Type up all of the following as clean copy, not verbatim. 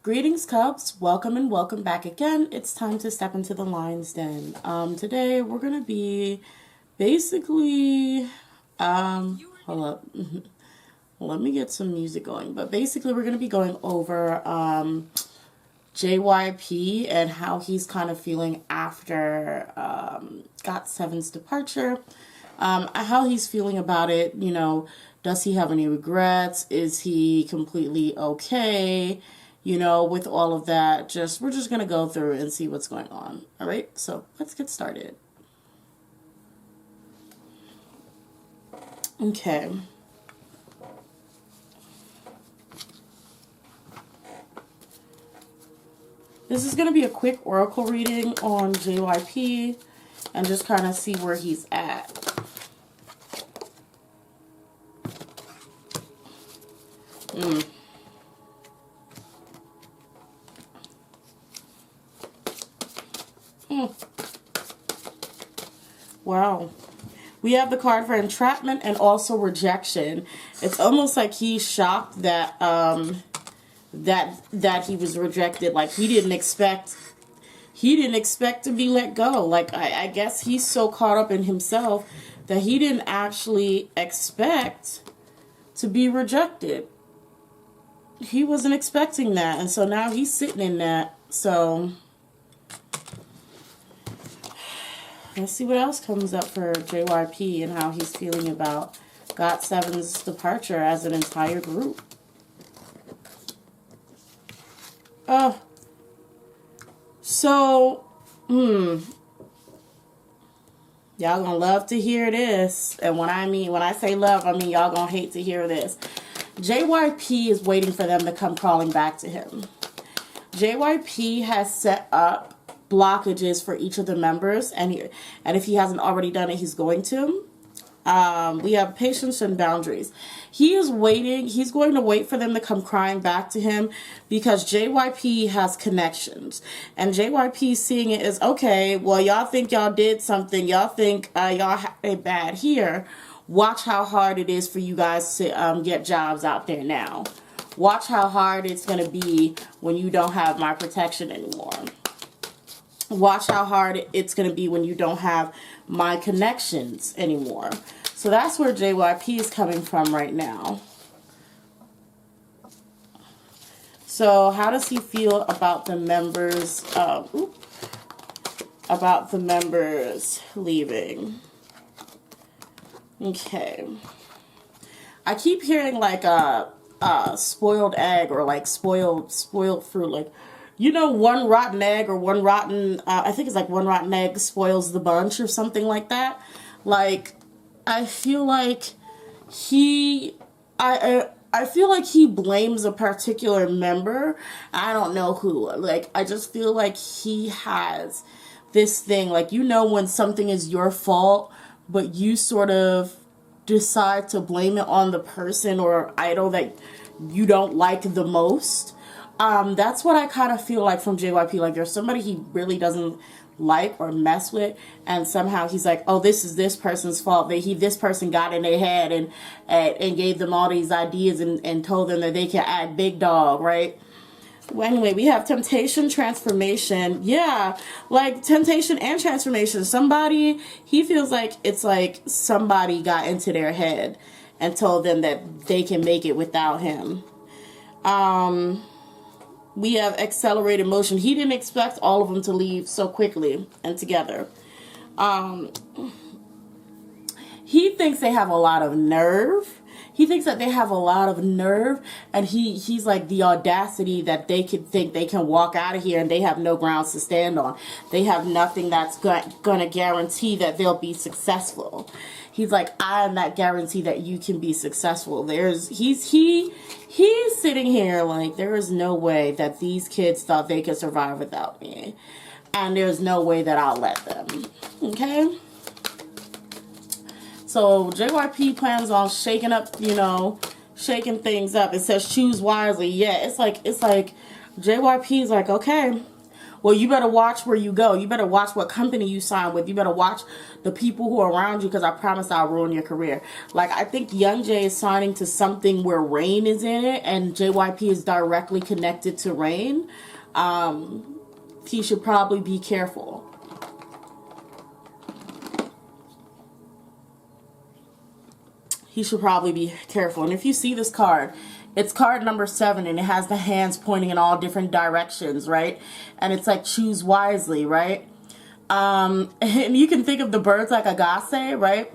Greetings, Cubs. Welcome and welcome back again. It's time to step into the lion's den. Today we're going to be basically, hold up. Let me get some music going. But basically we're going to be going over JYP and how he's kind of feeling after GOT7's departure. How he's feeling about it, you know, does he have any regrets? Is he completely okay? You know, with all of that, we're just going to go through and see what's going on. All right, so let's get started. Okay. This is going to be a quick oracle reading on JYP and just kind of see where he's at. Wow. We have the card for entrapment and also rejection. It's almost like he's shocked that that he was rejected. Like he didn't expect to be let go. Like I guess he's so caught up in himself that he didn't actually expect to be rejected. He wasn't expecting that, and so now he's sitting in that. So let's see what else comes up for JYP and how he's feeling about GOT7's departure as an entire group. Y'all gonna love to hear this. And when I say love, I mean y'all gonna hate to hear this. JYP is waiting for them to come crawling back to him. JYP has set up blockages for each of the members, and if he hasn't already done it, he's going to. We have patience and boundaries. He is waiting. He's going to wait for them to come crying back to him because JYP has connections, and JYP seeing it as, okay, well, y'all think y'all did something. Y'all think y'all had it bad here. Watch how hard it is for you guys to get jobs out there now. Watch how hard it's going to be when you don't have my protection anymore. Watch how hard it's going to be when you don't have my connections anymore. So that's where JYP is coming from right now. So how does he feel about the members, leaving? Okay. I keep hearing like a spoiled egg or like spoiled fruit, like, you know, one rotten egg or one rotten, I think it's like one rotten egg spoils the bunch or something like that. Like, I feel like I feel like he blames a particular member. I don't know who. Like, I just feel like he has this thing, like, you know, when something is your fault, but you sort of decide to blame it on the person or idol that you don't like the most. That's what I kind of feel like from JYP. Like there's somebody he really doesn't like or mess with, and somehow he's like, oh, this is this person's fault. This person got in their head and gave them all these ideas and told them that they can act big dog, right? Well, anyway, we have temptation, transformation. Yeah, like temptation and transformation. Somebody, he feels like it's like somebody got into their head and told them that they can make it without him. We have accelerated motion. He didn't expect all of them to leave so quickly and together. He thinks they have a lot of nerve. He thinks that they have a lot of nerve, and he's like the audacity that they could think they can walk out of here and they have no grounds to stand on. They have nothing that's going to guarantee that they'll be successful. He's like, I am that guarantee that you can be successful. He's sitting here like, there is no way that these kids thought they could survive without me. And there's no way that I'll let them. Okay? So JYP plans on shaking up, you know, shaking things up. It says choose wisely. Yeah, it's like JYP's like, okay, well, you better watch where you go. You better watch what company you sign with. You better watch the people who are around you, because I promise I'll ruin your career. Like, I think Young Jay is signing to something where Rain is in it, and JYP is directly connected to Rain. He should probably be careful. He should probably be careful. And if you see this card, it's card number 7, and it has the hands pointing in all different directions, right? And it's like, choose wisely, right? And you can think of the birds like Agase, right?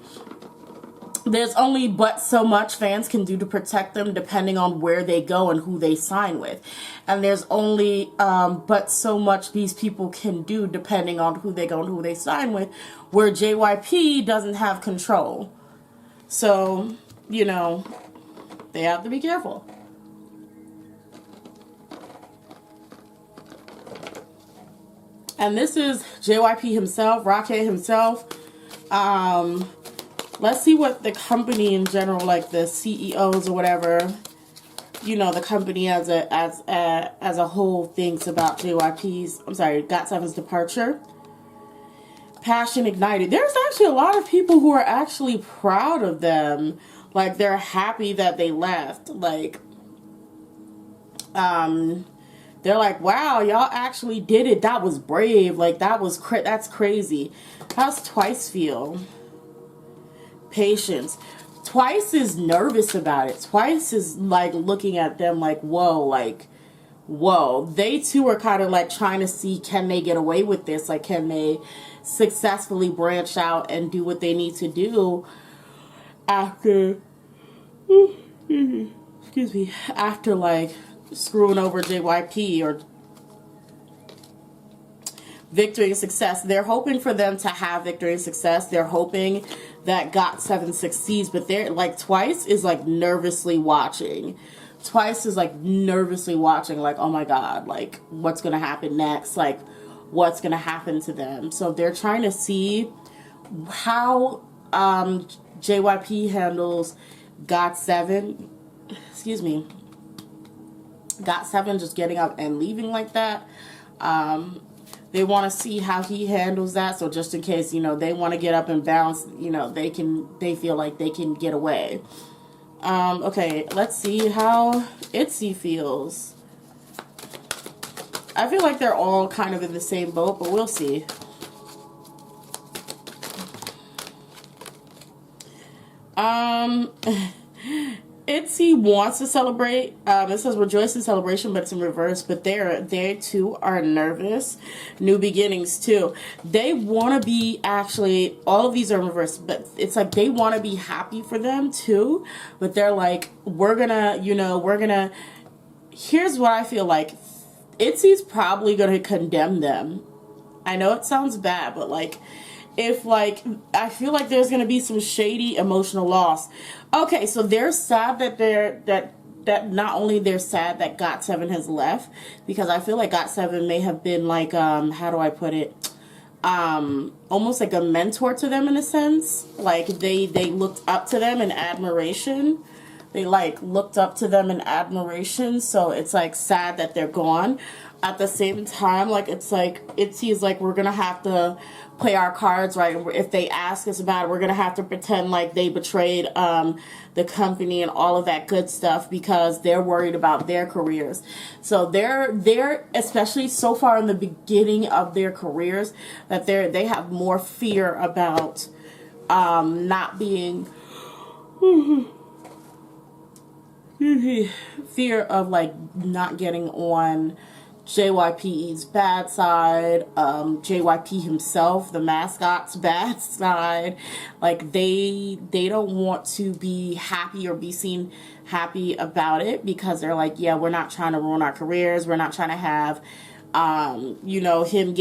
There's only but so much fans can do to protect them, depending on where they go and who they sign with. And there's only but so much these people can do, depending on who they go and who they sign with, where JYP doesn't have control. So, you know, they have to be careful. And this is JYP himself, Rocket himself. Let's see what the company in general, like the CEOs or whatever, you know, the company as a whole thinks about JYP's, I'm sorry, GOT7's departure. Passion ignited. There's actually a lot of people who are actually proud of them. Like, they're happy that they left. Like, they're like, wow, y'all actually did it. That was brave. Like, that's crazy. How's Twice feel? Patience. Twice is nervous about it. Twice is like looking at them like, whoa, like, whoa. They too are kind of like trying to see, can they get away with this? Like, can they successfully branch out and do what they need to do after, excuse me, after like screwing over JYP or victory and success. They're hoping for them to have victory and success. They're hoping that GOT7 succeeds, but they're like, Twice is like nervously watching. Twice is like nervously watching, like, oh my god, like, what's gonna happen next? Like, what's gonna happen to them? So they're trying to see how JYP handles GOT7, excuse me, GOT7 just getting up and leaving like that. They want to see how he handles that, so just in case, you know, they want to get up and bounce, you know, they feel like they can get away. Okay, let's see how ITZY feels. I feel like they're all kind of in the same boat, but we'll see. ITZY wants to celebrate. It says rejoice in celebration, but it's in reverse. But they too are nervous. New beginnings too. They want to be, actually, all of these are in reverse, but it's like they want to be happy for them too. But they're like, we're gonna, you know, here's what I feel like. ITZY's probably gonna condemn them. I know it sounds bad, but like, if like, I feel like there's gonna be some shady emotional loss. Okay, so they're sad that that not only they're sad that GOT7 has left, because I feel like GOT7 may have been like, how do I put it, almost like a mentor to them in a sense. Like they looked up to them in admiration. They like looked up to them in admiration. So it's like sad that they're gone. At the same time, like, it's like, it seems like we're gonna have to play our cards right. If they ask us about it, we're gonna have to pretend like they betrayed the company and all of that good stuff, because they're worried about their careers. So they're especially so far in the beginning of their careers, that they have more fear about not being fear of like not getting on JYP's bad side, JYP himself, the mascot's bad side. Like they don't want to be happy or be seen happy about it, because they're like, yeah, we're not trying to ruin our careers. We're not trying to have, you know, him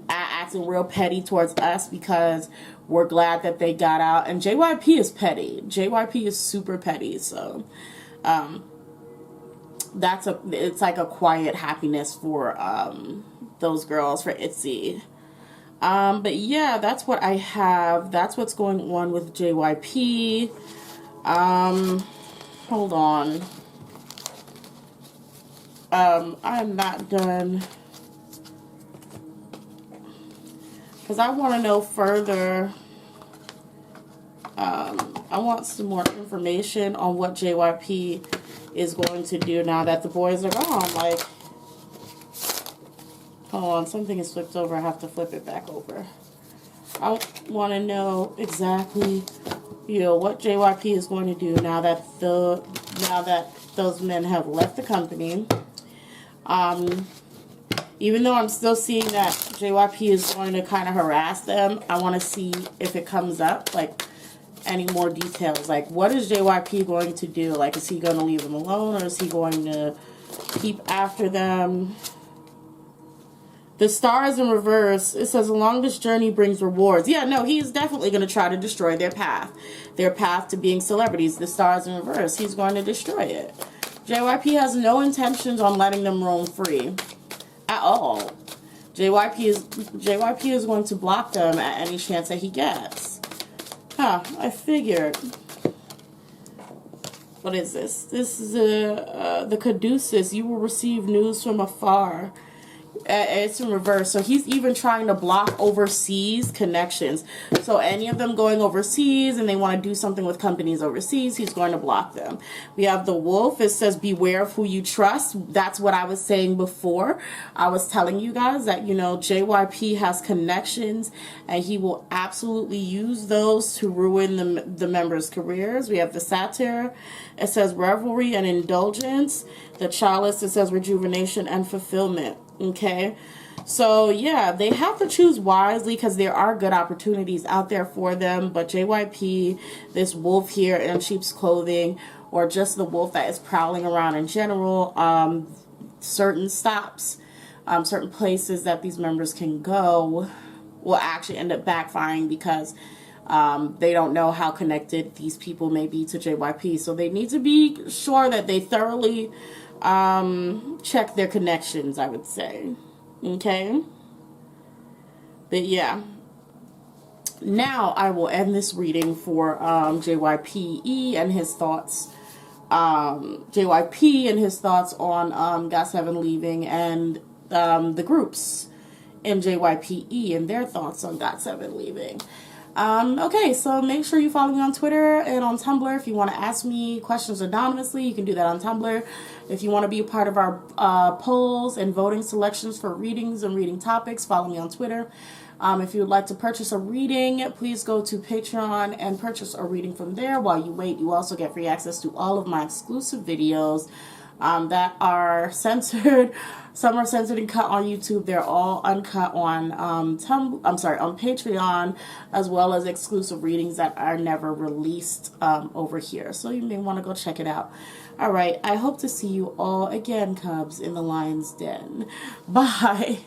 acting real petty towards us, because we're glad that they got out. And JYP is petty. JYP is super petty. So, it's like a quiet happiness for those girls, for ITZY. But yeah, that's what I have. That's what's going on with JYP. Hold on. I'm not done Because I want to know further. I want some more information on what JYP is going to do now that the boys are gone. Like, hold on, something is flipped over. I have to flip it back over. I want to know exactly, you know, what JYP is going to do now that those men have left the company. Even though I'm still seeing that JYP is going to kind of harass them, I want to see if it comes up, like, any more details. Like, what is JYP going to do? Like, is he going to leave them alone, or is he going to keep after them? The stars in reverse, it says, along this journey brings rewards. Yeah, no, he's definitely going to try to destroy their path to being celebrities. The stars in reverse, he's going to destroy it. JYP has no intentions on letting them roam free at all. JYP is going to block them at any chance that he gets. Huh, I figured. What is this? This is the caduceus. You will receive news from afar. It's in reverse. So he's even trying to block overseas connections. So any of them going overseas and they want to do something with companies overseas, he's going to block them. We have the wolf. It says beware of who you trust. That's what I was saying before. I was telling you guys that, you know, JYP has connections and he will absolutely use those to ruin the members' careers. We have the satyr. It says revelry and indulgence. The chalice, it says rejuvenation and fulfillment. Okay, so yeah, they have to choose wisely because there are good opportunities out there for them. But JYP, this wolf here in sheep's clothing, or just the wolf that is prowling around in general, certain stops, certain places that these members can go will actually end up backfiring because they don't know how connected these people may be to JYP. So they need to be sure that they thoroughly check their connections, I would say. Okay, but yeah, now I will end this reading for JYP and his thoughts. JYP and his thoughts on GOT7 leaving, and the groups in JYPE and their thoughts on GOT7 leaving. Okay, so make sure you follow me on Twitter and on Tumblr. If you want to ask me questions anonymously, you can do that on Tumblr. If you want to be a part of our polls and voting selections for readings and reading topics, follow me on Twitter. If you would like to purchase a reading, please go to Patreon and purchase a reading from there. While you wait, you also get free access to all of my exclusive videos that are censored. Some are censored and cut on YouTube. They're all uncut on on Patreon, as well as exclusive readings that are never released over here. So you may want to go check it out. All right, I hope to see you all again, Cubs, in the Lion's Den. Bye.